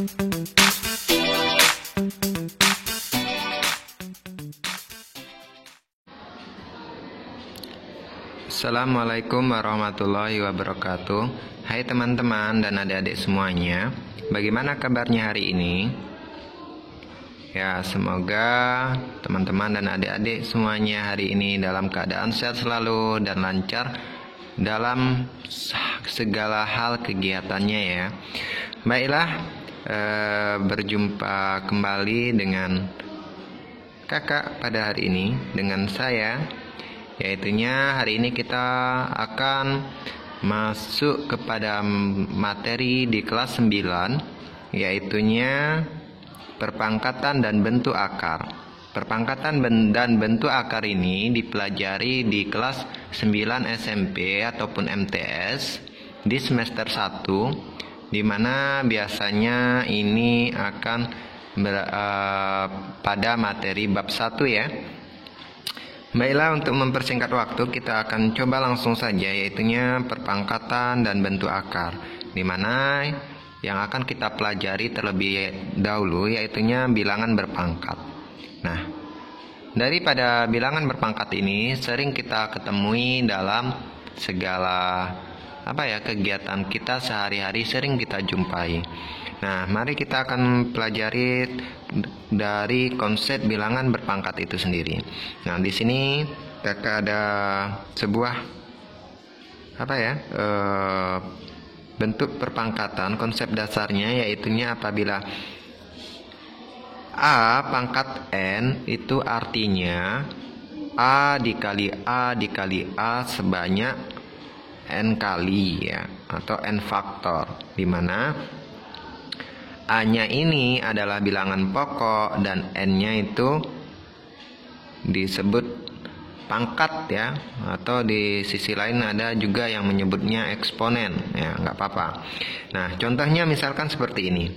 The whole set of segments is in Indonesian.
Assalamualaikum warahmatullahi wabarakatuh. Hai teman-teman dan adik-adik semuanya, bagaimana kabarnya hari ini? Ya, semoga teman-teman dan adik-adik semuanya hari ini dalam keadaan sehat selalu dan lancar dalam segala hal kegiatannya ya. Baiklah, berjumpa kembali dengan kakak pada hari ini dengan saya. Yaitunya hari ini kita akan masuk kepada materi di kelas 9, yaitunya perpangkatan dan bentuk akar. Perpangkatan dan bentuk akar ini dipelajari di kelas 9 SMP ataupun MTS di semester 1, di mana biasanya ini akan pada materi bab 1 ya. Baiklah, untuk mempersingkat waktu kita akan coba langsung saja, yaitunya perpangkatan dan bentuk akar, di mana yang akan kita pelajari terlebih dahulu yaitunya bilangan berpangkat. Nah, daripada bilangan berpangkat ini sering kita ketemui dalam segala kegiatan kita sehari-hari, sering kita jumpai. Nah, mari kita akan pelajari dari konsep bilangan berpangkat itu sendiri. Nah, di sini kakak ada sebuah bentuk perpangkatan. Konsep dasarnya yaitunya apabila A pangkat N itu artinya A dikali A dikali A sebanyak N kali ya, atau N faktor, di mana A-nya ini adalah bilangan pokok dan N-nya itu disebut pangkat ya, atau di sisi lain ada juga yang menyebutnya eksponen ya, nggak apa-apa. Nah, contohnya misalkan seperti ini.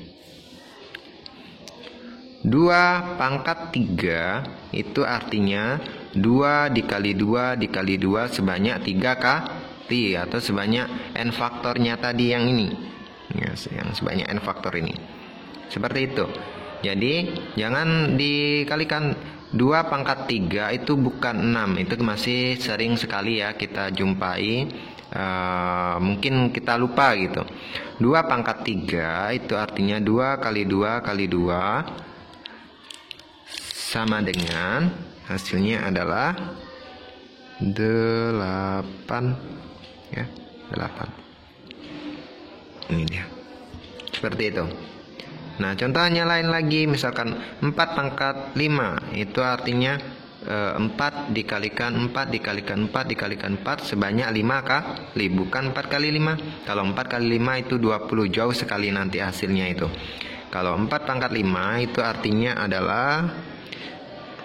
2 pangkat 3 itu artinya 2 dikali 2 dikali 2 sebanyak 3 kali, atau sebanyak N faktornya tadi yang ini ya, yang sebanyak N faktor ini. Seperti itu. Jadi jangan dikalikan 2 pangkat 3 itu bukan 6. Itu masih sering sekali ya kita jumpai, mungkin kita lupa gitu. 2 pangkat 3 itu artinya 2 kali 2 kali 2 sama dengan, hasilnya adalah 8 ya, 8. Ini dia. Seperti itu. Nah, contohnya lain lagi, misalkan 4 pangkat 5 itu artinya 4 dikalikan 4 dikalikan 4 dikalikan 4 sebanyak 5 kali, bukan 4 kali 5. Kalau 4 kali 5 itu 20, jauh sekali nanti hasilnya itu. Kalau 4 pangkat 5 itu artinya adalah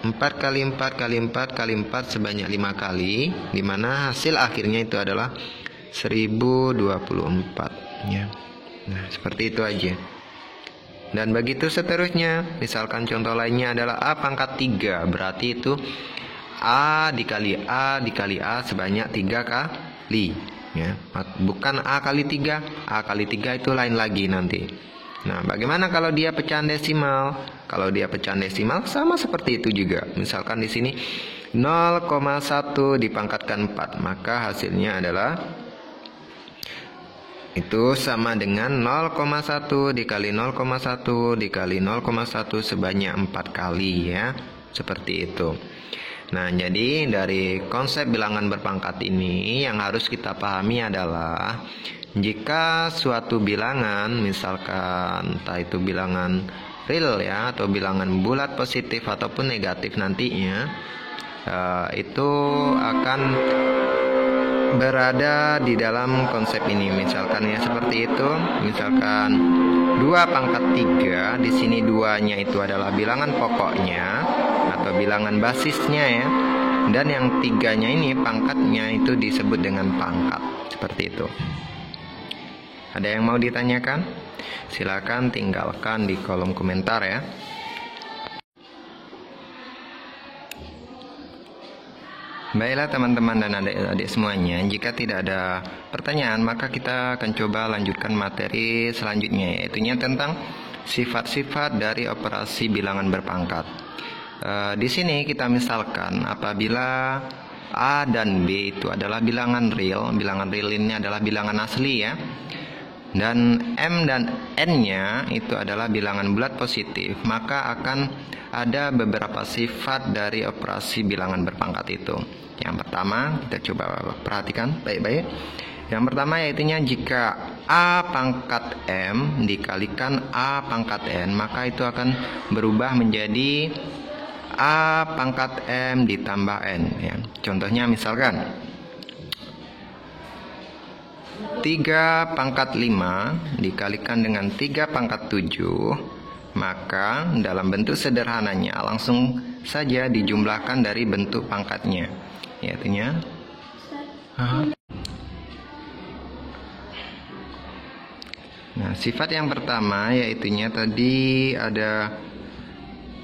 4 kali 4 kali 4 kali 4 sebanyak 5 kali, di mana hasil akhirnya itu adalah 1024 ya. Nah, seperti itu aja. Dan begitu seterusnya. Misalkan contoh lainnya adalah A pangkat 3, berarti itu A dikali A dikali A sebanyak 3 kali ya. Bukan A kali 3. A kali 3 itu lain lagi nanti. Nah, bagaimana kalau dia pecahan desimal? Kalau dia pecahan desimal sama seperti itu juga. Misalkan di sini 0,1 dipangkatkan 4, maka hasilnya adalah itu sama dengan 0,1 dikali 0,1 dikali 0,1 sebanyak 4 kali ya. Seperti itu. Nah, jadi dari konsep bilangan berpangkat ini yang harus kita pahami adalah jika suatu bilangan, misalkan entah itu bilangan real ya, atau bilangan bulat positif ataupun negatif nantinya, itu akan berada di dalam konsep ini. Misalkan ya seperti itu. Misalkan 2 pangkat 3, di sini 2-nya itu adalah bilangan pokoknya atau bilangan basisnya ya. Dan yang 3-nya ini pangkatnya itu disebut dengan pangkat. Seperti itu. Ada yang mau ditanyakan? Silakan tinggalkan di kolom komentar ya. Baiklah teman-teman dan adik-adik semuanya, jika tidak ada pertanyaan maka kita akan coba lanjutkan materi selanjutnya, yaitunya tentang sifat-sifat dari operasi bilangan berpangkat. Di sini kita misalkan apabila A dan B itu adalah bilangan real ini adalah bilangan asli ya. Dan M dan N-nya itu adalah bilangan bulat positif, maka akan ada beberapa sifat dari operasi bilangan berpangkat itu. Yang pertama, kita coba perhatikan baik-baik. Yang pertama yaitunya jika A pangkat M dikalikan A pangkat N, maka itu akan berubah menjadi A pangkat M ditambah N ya. Contohnya misalkan 3 pangkat 5 dikalikan dengan 3 pangkat 7, maka dalam bentuk sederhananya langsung saja dijumlahkan dari bentuk pangkatnya, yaitunya Nah, sifat yang pertama yaitunya tadi ada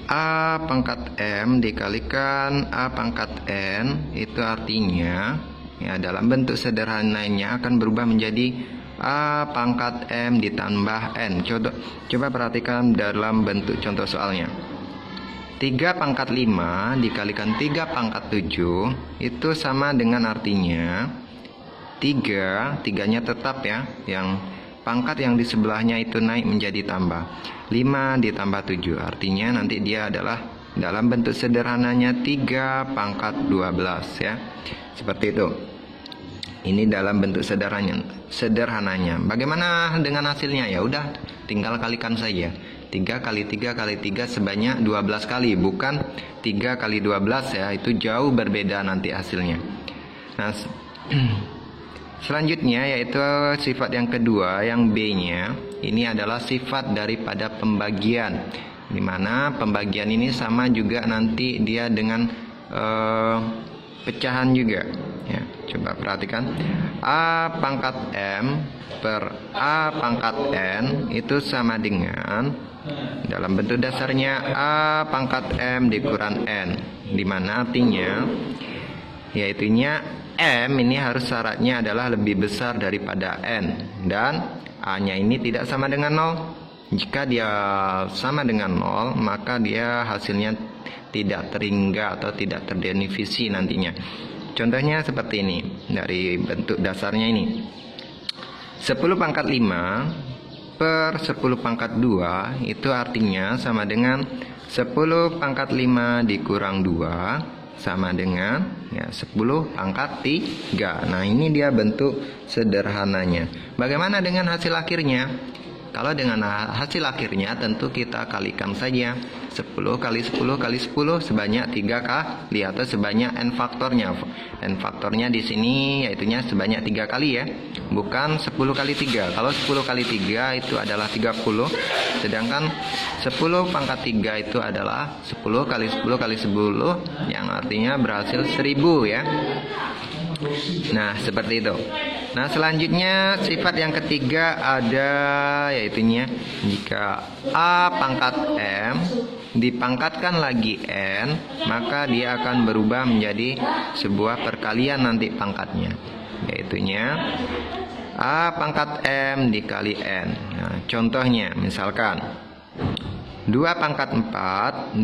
A pangkat M dikalikan A pangkat N, itu artinya ya dalam bentuk sederhananya akan berubah menjadi A pangkat M ditambah N. Coba perhatikan dalam bentuk contoh soalnya. 3 pangkat 5 dikalikan 3 pangkat 7 itu sama dengan artinya 3-nya tetap ya, yang pangkat yang di sebelahnya itu naik menjadi tambah 5 ditambah 7, artinya nanti dia adalah dalam bentuk sederhananya 3 pangkat 12 ya. Seperti itu. Ini dalam bentuk sederhananya. Bagaimana dengan hasilnya? Ya udah, tinggal kalikan saja. 3 kali 3 kali 3 sebanyak 12 kali, bukan 3 kali 12 ya. Itu jauh berbeda nanti hasilnya. Nah, selanjutnya yaitu sifat yang kedua, yang B-nya. Ini adalah sifat daripada pembagian, dimana pembagian ini sama juga nanti dia dengan pecahan juga ya. Coba perhatikan, A pangkat M per A pangkat N itu sama dengan dalam bentuk dasarnya A pangkat M dikurang N, dimana artinya yaitunya M ini harus syaratnya adalah lebih besar daripada N, dan A-nya ini tidak sama dengan 0. Jika dia sama dengan 0, maka dia hasilnya tidak terhingga atau tidak terdefinisi nantinya. Contohnya seperti ini, dari bentuk dasarnya ini. 10 pangkat 5 per 10 pangkat 2 itu artinya sama dengan 10 pangkat 5 dikurang 2 sama dengan ya 10 pangkat 3. Nah, ini dia bentuk sederhananya. Bagaimana dengan hasil akhirnya? Kalau dengan hasil akhirnya tentu kita kalikan saja 10 kali 10 kali 10 sebanyak 3 kali atau sebanyak n faktornya. N faktornya di sini yaitunya sebanyak 3 kali ya, bukan 10 kali 3. Kalau 10 kali 3 itu adalah 30, sedangkan 10 pangkat 3 itu adalah 10 kali 10 kali 10 yang artinya berhasil 1000 ya. Nah, seperti itu. Nah, selanjutnya sifat yang ketiga ada yaitunya jika A pangkat M dipangkatkan lagi N, maka dia akan berubah menjadi sebuah perkalian nanti pangkatnya, yaitunya A pangkat M dikali N. Nah, contohnya misalkan 2 pangkat 4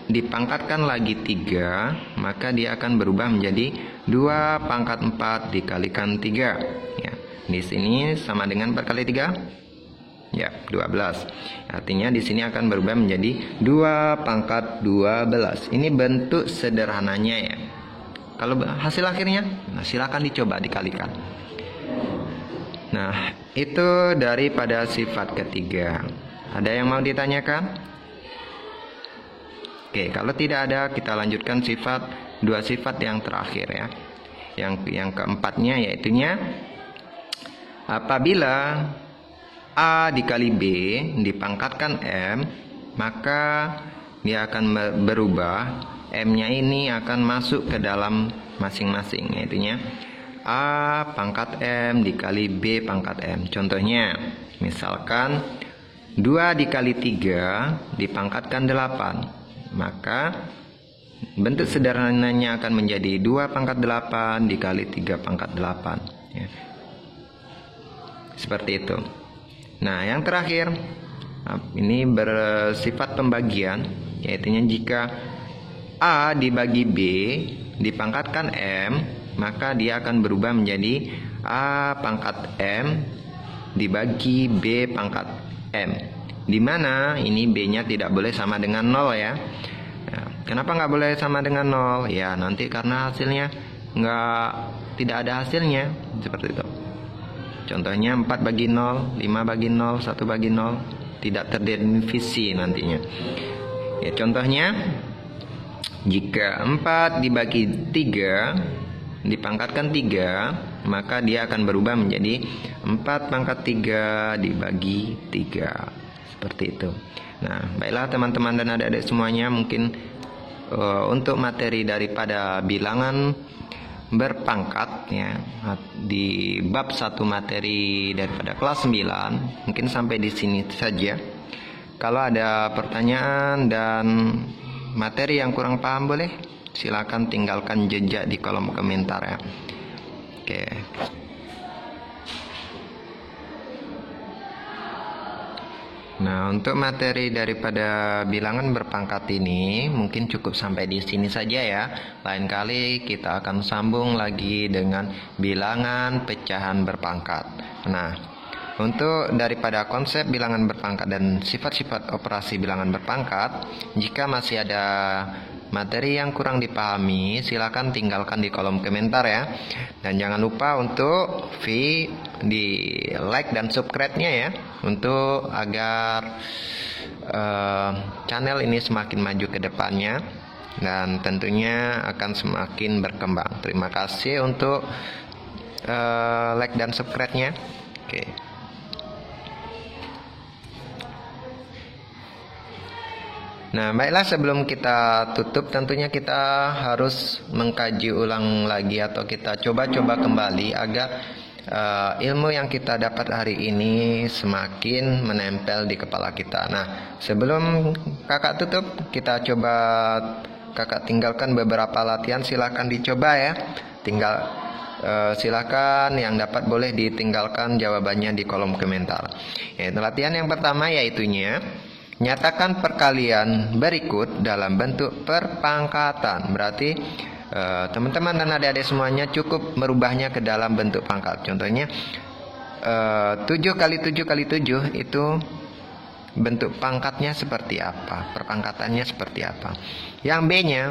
dipangkatkan lagi 3, maka dia akan berubah menjadi 2 pangkat 4 dikalikan 3 ya. Di sini sama dengan perkali 3 ya, 12. Artinya di sini akan berubah menjadi 2 pangkat 12. Ini bentuk sederhananya ya. Kalau hasil akhirnya, nah silakan dicoba dikalikan. Nah, itu daripada sifat ketiga. Ada yang mau ditanyakan? Oke, kalau tidak ada, kita lanjutkan dua sifat yang terakhir ya. Yang keempatnya yaitunya apabila A dikali B dipangkatkan M, maka dia akan berubah, M-nya ini akan masuk ke dalam masing-masing, yaitunya A pangkat M dikali B pangkat M. Contohnya misalkan 2 dikali 3 dipangkatkan 8, maka bentuk sederhananya akan menjadi 2 pangkat 8 dikali 3 pangkat 8 ya. Seperti itu. Nah, yang terakhir Ini bersifat pembagian, yaitu jika A dibagi B dipangkatkan M, maka dia akan berubah menjadi A pangkat M dibagi B pangkat M, di mana ini B-nya tidak boleh sama dengan 0 ya. Nah, kenapa nggak boleh sama dengan 0? Ya nanti karena hasilnya tidak ada hasilnya, seperti itu. Contohnya 4 bagi 0, 5 bagi 0, 1 bagi 0, tidak terdefinisi nantinya. Ya, contohnya jika 4 dibagi 3 dipangkatkan 3, maka dia akan berubah menjadi 4 pangkat 3 dibagi 3. Seperti itu. Nah, baiklah teman-teman dan adik-adik semuanya, mungkin untuk materi daripada bilangan berpangkat ya, di bab 1 materi daripada kelas 9 mungkin sampai di sini saja. Kalau ada pertanyaan dan materi yang kurang paham, boleh silakan tinggalkan jejak di kolom komentar ya. Oke. Nah, untuk materi daripada bilangan berpangkat ini mungkin cukup sampai di sini saja ya. Lain kali kita akan sambung lagi dengan bilangan pecahan berpangkat. Nah, untuk daripada konsep bilangan berpangkat dan sifat-sifat operasi bilangan berpangkat, jika masih ada materi yang kurang dipahami, silakan tinggalkan di kolom komentar ya. Dan jangan lupa untuk di like dan subscribe-nya ya, untuk agar channel ini semakin maju ke depannya dan tentunya akan semakin berkembang. Terima kasih untuk like dan subscribe-nya. Oke. Nah, baiklah, sebelum kita tutup tentunya kita harus mengkaji ulang lagi atau kita coba-coba kembali agar ilmu yang kita dapat hari ini semakin menempel di kepala kita. Nah, sebelum kakak tutup, kakak tinggalkan beberapa latihan, silakan dicoba ya. Silakan yang dapat boleh ditinggalkan jawabannya di kolom komentar. Latihan yang pertama yaitunya nyatakan perkalian berikut dalam bentuk perpangkatan. Berarti teman-teman dan adik-adik semuanya cukup merubahnya ke dalam bentuk pangkat. Contohnya 7 kali 7 kali 7 itu bentuk pangkatnya seperti apa, perpangkatannya seperti apa. Yang B-nya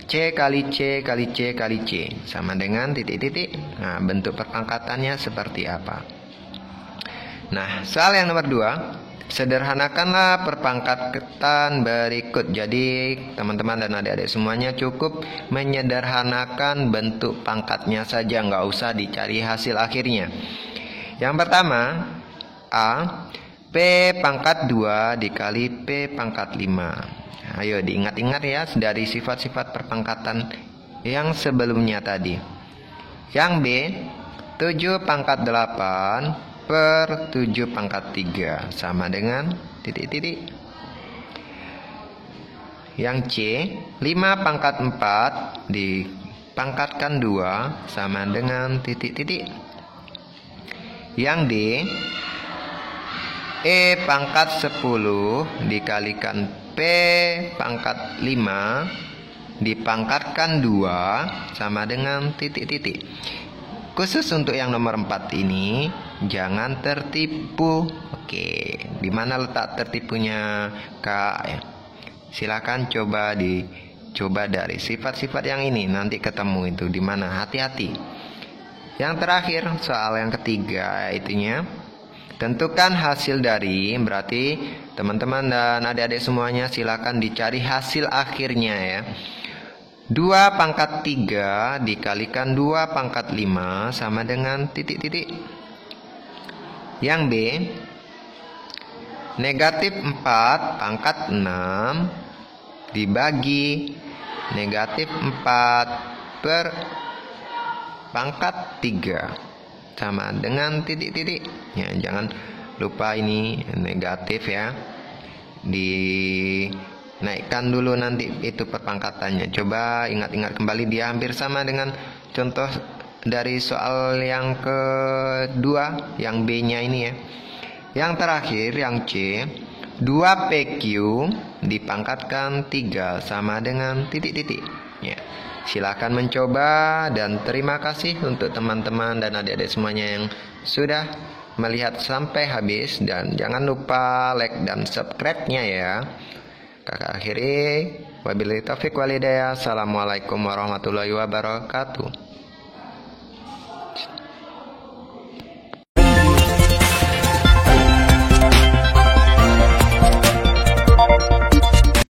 C kali C kali C kali C sama dengan titik-titik. Nah, bentuk perpangkatannya seperti apa. Nah, soal yang nomor 2, sederhanakanlah perpangkatan berikut. Jadi teman-teman dan adik-adik semuanya cukup menyederhanakan bentuk pangkatnya saja, nggak usah dicari hasil akhirnya. Yang pertama, A, P pangkat 2 dikali P pangkat 5. Ayo diingat-ingat ya dari sifat-sifat perpangkatan yang sebelumnya tadi. Yang B, 7 pangkat 8 per 7 pangkat 3 sama dengan titik-titik. Yang C, 5 pangkat 4 dipangkatkan 2 sama dengan titik-titik. Yang D, E pangkat 10 dikalikan P pangkat 5 dipangkatkan 2 sama dengan titik-titik. Khusus untuk yang nomor 4 ini jangan tertipu. Oke, di mana letak tertipunya Kak ya? Silakan coba dari sifat-sifat yang ini, nanti ketemu itu di mana. Hati-hati. Yang terakhir, soal yang ketiga itunya tentukan hasil dari, berarti teman-teman dan adik-adik semuanya silakan dicari hasil akhirnya ya. 2 pangkat 3 dikalikan 2 pangkat 5 sama dengan titik-titik. Yang B, negatif 4 pangkat 6 dibagi negatif 4 per pangkat 3 sama dengan titik-titik. Ya, jangan lupa ini negatif ya. Naikkan dulu nanti itu perpangkatannya. Coba ingat-ingat kembali, dia hampir sama dengan contoh dari soal yang kedua, yang B-nya ini ya. Yang terakhir, yang C, 2PQ dipangkatkan 3 sama dengan titik-titik. Ya. Silakan mencoba dan terima kasih untuk teman-teman dan adik-adik semuanya yang sudah melihat sampai habis, dan jangan lupa like dan subscribe-nya ya. Kakak akhiri, wabillahi taufiq walhidayah. Assalamualaikum warahmatullahi wabarakatuh.